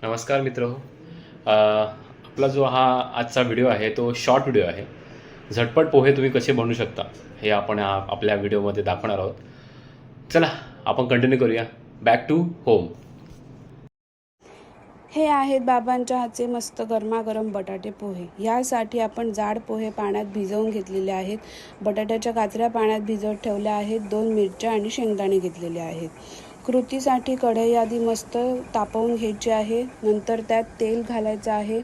नमस्कार मित्र आपला जो हा आजचा व्हिडिओ आहे तो शॉर्ट व्हिडिओ आहे. झटपट पोहे तुम्ही कसे बनवू शकता हे आपण आपल्या व्हिडिओमध्ये दाखवणार आहोत. चला आपण कंटिन्यू करूया. Back to home. हे आहेत बाबांच्या हातचे मस्त गरमागरम बटाटे पोहे. यासाठी आपण जाड पोहे पाण्यात भिजवून घेतलेले आहेत. बटाट्याच्या काचऱ्या पाण्यात भिजवत ठेवल्या आहेत. 2 मिरच्या आणि शेंगदाणे घेतलेले आहेत. कृतीसाठी कढई आधी मस्त तापवून घ्यायची आहे. नंतर त्यात तेल घालायचं आहे.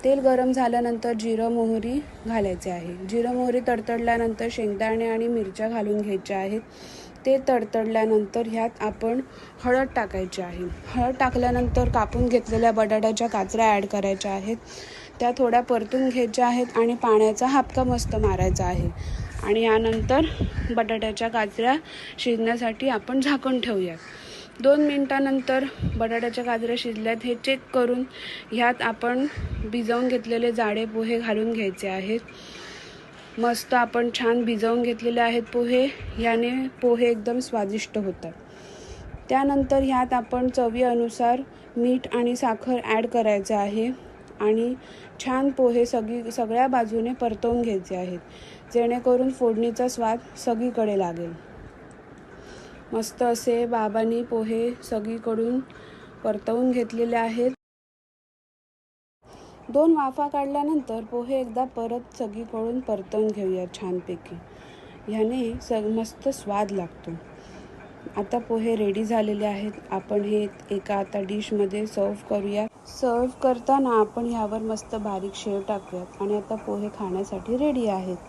तेल गरम झाल्यानंतर जिरं मोहरी घालायचे आहे. जिरं मोहरी तडतडल्यानंतर शेंगदाणे आणि मिरच्या घालून घ्यायच्या आहेत. ते तडतडल्यानंतर ह्यात आपण हळद टाकायची आहे. हळद टाकल्यानंतर कापून घेतलेल्या बटाट्याच्या काचऱ्या ॲड करायच्या आहेत. त्या थोड्या परतून घ्यायच्या आहेत आणि पाण्याचा हापका मस्त मारायचा आहे. आणि यानंतर बटाट्याच्या काचऱ्या शिजण्यासाठी आपण झाकण ठेवूयात. 2 मिनिटानंतर बटाट्याच्या काचऱ्या शिजल्यात हे चेक करून ह्यात आपण भिजवून घेतलेले जाडे पोहे घालून घ्यायचे आहेत. मस्त आपण छान भिजवून घेतलेले आहेत पोहे. याने पोहे एकदम स्वादिष्ट होतात. त्यानंतर ह्यात आपण चवीनुसार मीठ आणि साखर ॲड करायचे आहे आणि छान पोहे सगळ्या बाजूने परतवून घ्यायचे आहेत, जेणेकरून फोडणीचा स्वाद सगळीकडे लागेल. मस्त असे बाबांनी पोहे सगळीकडून परतवून घेतलेले आहेत. 2 वाफा काढल्यानंतर पोहे एकदा परत सगळीकडून परतवून घेऊया छानपैकी. ह्याने मस्त स्वाद लागतो. आता पोहे रेडी झालेले आहेत. आपण हे एका आता डिशमध्ये सर्व करूया. सर्व करताना आपण ह्यावर मस्त बारीक शेव टाकूयात आणि आता पोहे खाण्यासाठी रेडी आहेत.